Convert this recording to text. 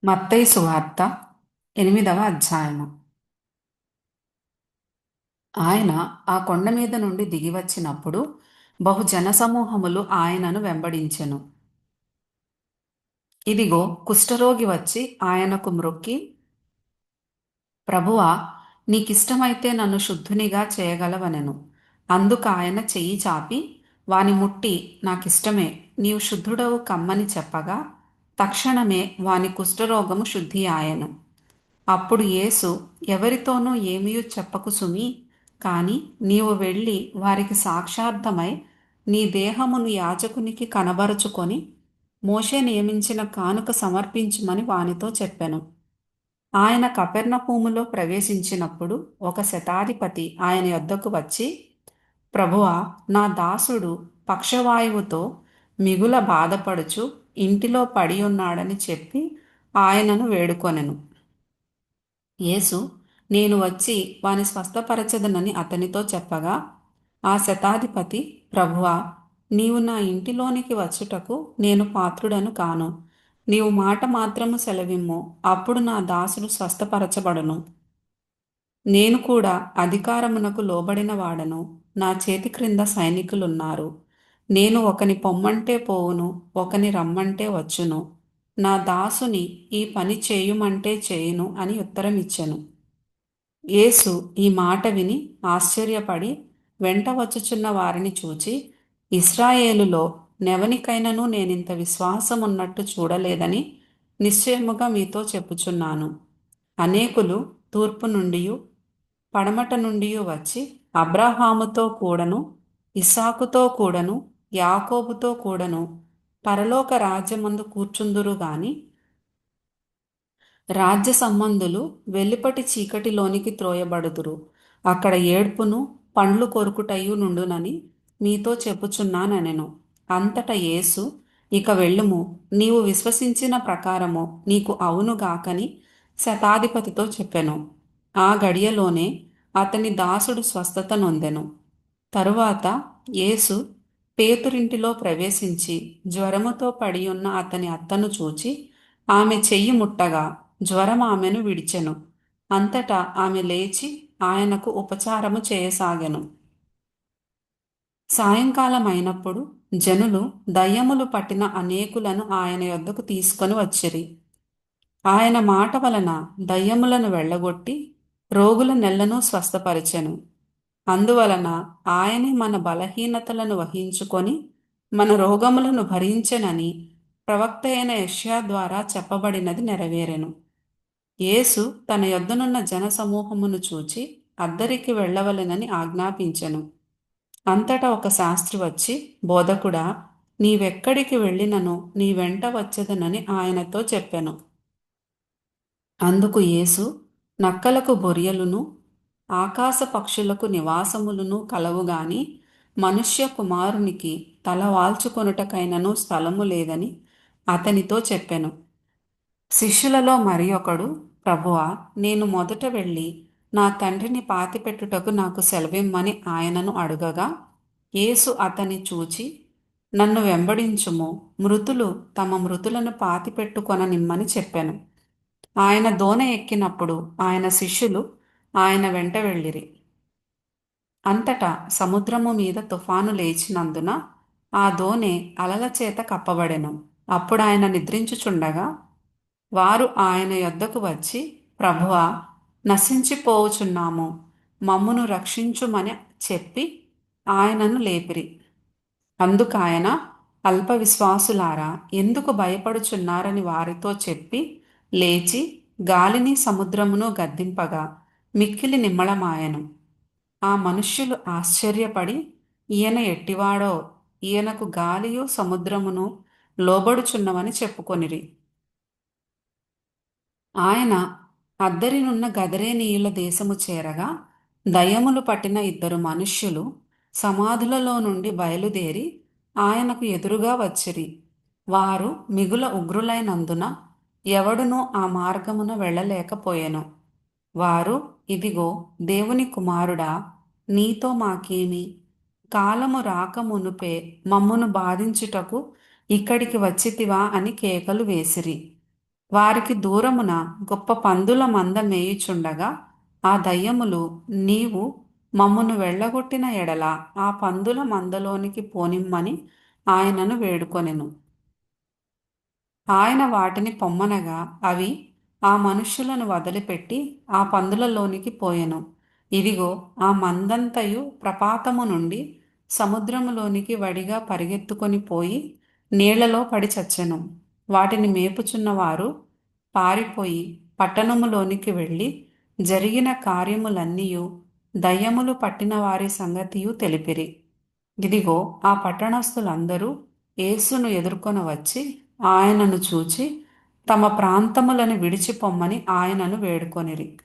మత్తయి సువార్త 8వ అధ్యాయము. ఆయన ఆ కొండ మీద నుండి దిగివచ్చినప్పుడు బహు జనసమూహములు ఆయనను వెంబడించెను. ఇదిగో, కుష్ఠరోగి వచ్చి ఆయనకు మ్రొక్కి, ప్రభువా, నీకిష్టమైతే నన్ను శుద్ధునిగా చేయగలవనెను. అందుకాయన చెయ్యి చాపి వాని ముట్టి, నాకిష్టమే, నీవు శుద్ధుడవు కమ్మని చెప్పగా తక్షణమే వాని కుష్ఠరోగము శుద్ధి ఆయెను. అప్పుడు యేసు, ఎవరితోనూ ఏమీయూ చెప్పకు సుమీ, కాని నీవు వెళ్ళి వారికి సాక్షార్థమై నీ దేహమును యాజకునికి కనబరుచుకొని మోషే నియమించిన కానుక సమర్పించుమని వానితో చెప్పెను. ఆయన కపెర్నహూములో ప్రవేశించినప్పుడు ఒక శతాధిపతి ఆయన యొద్దకు వచ్చి, ప్రభువా, నా దాసుడు పక్షవాయువుతో మిగుల బాధపడుచు ఇంటిలో పడి ఉన్నాడని చెప్పి ఆయనను వేడుకొనెను. యేసు, నేను వచ్చి వాని స్వస్థపరచదనని అతనితో చెప్పగా, ఆ శతాధిపతి, ప్రభువా, నీవు నా ఇంటిలోనికి వచ్చుటకు నేను పాత్రుడను కాను. నీవు మాట మాత్రము సెలవిమ్ము, అప్పుడు నా దాసుడు స్వస్థపరచబడును. నేను కూడా అధికారమునకు లోబడిన వాడను, నా చేతి క్రింద సైనికులున్నారు. నేను ఒకని పొమ్మంటే పోవును, ఒకని రమ్మంటే వచ్చును. నా దాసుని ఈ పని చేయుమంటే చేయును అని ఉత్తరమిచ్చెను. యేసు ఈ మాట విని ఆశ్చర్యపడి వెంట వచ్చుచున్న వారిని చూచి, ఇశ్రాయేలులో నెవనికైనను నేనింత విశ్వాసమున్నట్టు చూడలేదని నిశ్చయముగా మీతో చెప్పుచున్నాను. అనేకులు తూర్పు నుండియు పడమట నుండియు వచ్చి అబ్రాహాముతో కూడను, ఇస్సాకుతో కూడను, యాకోబుతో కూడను పరలోక రాజ్యమందు కూర్చుందురు గాని రాజ్య సంబంధులు వెలుపటి చీకటిలోనికి త్రోయబడుదురు. అక్కడ ఏడ్పును పండ్లు కొరుకుటయు నుండునని మీతో చెప్పుచున్నానెను. అంతట యేసు, ఇక వెళ్ళుము, నీవు విశ్వసించిన ప్రకారము నీకు అవునుగాకని శతాధిపతితో చెప్పెను. ఆ గడియలోనే అతని దాసుడు స్వస్థత నొందెను. తరువాత యేసు పేతురింటిలో ప్రవేశించి జ్వరముతో పడియున్న అతని అత్తను చూచి ఆమె చెయ్యి ముట్టగా జ్వరం ఆమెను విడిచెను. అంతటా ఆమె లేచి ఆయనకు ఉపచారము చేయసాగెను. సాయంకాలం అయినప్పుడు జనులు దయ్యములు పట్టిన అనేకులను ఆయన యొద్దకు తీసుకొని వచ్చిరి. ఆయన మాట వలన దయ్యములను వెళ్ళగొట్టి రోగుల నెల్లను స్వస్థపరిచెను. అందువలన ఆయనే మన బలహీనతలను వహించుకొని మన రోగములను భరించెనని ప్రవక్త అయిన యెషయా ద్వారా చెప్పబడినది నెరవేరెను. యేసు తన యొద్దనున్న జనసమూహమును చూచి అద్దరికి వెళ్ళవలెనని ఆజ్ఞాపించెను. అంతటా ఒక శాస్త్రి వచ్చి, బోధకుడా, నీవెక్కడికి వెళ్ళినను నీ వెంట వచ్చెదనని ఆయనతో చెప్పెను. అందుకు యేసు, నక్కలకు బొరియలును ఆకాశ పక్షులకు నివాసములను కలవుగాని మనుష్య కుమారునికి తల వాల్చుకొనుటకైనను స్థలము లేదని అతనితో చెప్పెను. శిష్యులలో మరి ఒకడు, ప్రభువా, నేను మొదట వెళ్ళి నా తండ్రిని పాతిపెట్టుటకు నాకు సెలవిమ్మని ఆయనను అడుగగా, యేసు అతని చూచి, నన్ను వెంబడించుము, మృతులు తమ మృతులను పాతిపెట్టుకొననిమ్మని చెప్పెను. ఆయన దోణి ఎక్కినప్పుడు ఆయన శిష్యులు ఆయన వెంట వెళ్ళిరి. అంతటా సముద్రము మీద తుఫాను లేచినందున ఆ దోణి అలల చేత కప్పబడెను. అప్పుడాయన నిద్రించుచుండగా వారు ఆయన యొద్దకు వచ్చి, ప్రభువా, నశించిపోవుచున్నాము, మమ్మును రక్షించుమని చెప్పి ఆయనను లేపిరి. అందుకాయన, అల్ప విశ్వాసులారా, ఎందుకు భయపడుచున్నారని వారితో చెప్పి లేచి గాలిని సముద్రమును గద్దింపగా మిక్కిలి నిమ్మళమాయెను. ఆ మనుష్యులు ఆశ్చర్యపడి, ఈయన ఎట్టివాడో, ఈయనకు గాలియు సముద్రమును లోబడుచున్నవని చెప్పుకొనిరి. ఆయన అద్దరినున్న గదరేనీయుల దేశము చేరగా దయ్యములు పట్టిన ఇద్దరు మనుష్యులు సమాధులలో నుండి బయలుదేరి ఆయనకు ఎదురుగా వచ్చిరి. వారు మిగుల ఉగ్రులైనందున ఎవడునూ ఆ మార్గమున వెళ్ళలేకపోయెను. వారు, ఇదిగో, దేవుని కుమారుడా, నీతో మాకేమి? కాలము రాకమునుపే మమ్మును బాధించుటకు ఇక్కడికి వచ్చితివా అని కేకలు వేసిరి. వారికి దూరమున గొప్ప పందుల మంద మేయుచుండగా ఆ దయ్యములు, నీవు మమ్మును వెళ్ళగొట్టిన ఎడల ఆ పందుల మందలోనికి పోనిమ్మని ఆయనను వేడుకొనెను. ఆయన వాటిని పొమ్మనగా అవి ఆ మనుష్యులను వదిలిపెట్టి ఆ పందులలోనికి పోయెను. ఇదిగో, ఆ మందంతయు ప్రపాతము నుండి సముద్రములోనికి వడిగా పరిగెత్తుకొని పోయి నీళ్లలో పడి చచ్చెను. వాటిని మేపుచున్నవారు పారిపోయి పట్టణములోనికి వెళ్ళి జరిగిన కార్యములన్నీయు దయ్యములు పట్టిన వారి సంగతియు తెలిపిరి. ఇదిగో, ఆ పట్టణస్థులందరూ యేసును ఎదుర్కొని వచ్చి ఆయనను చూచి తమ ప్రాంతములను విడిచిపొమ్మని ఆయనను వేడుకొనిరి.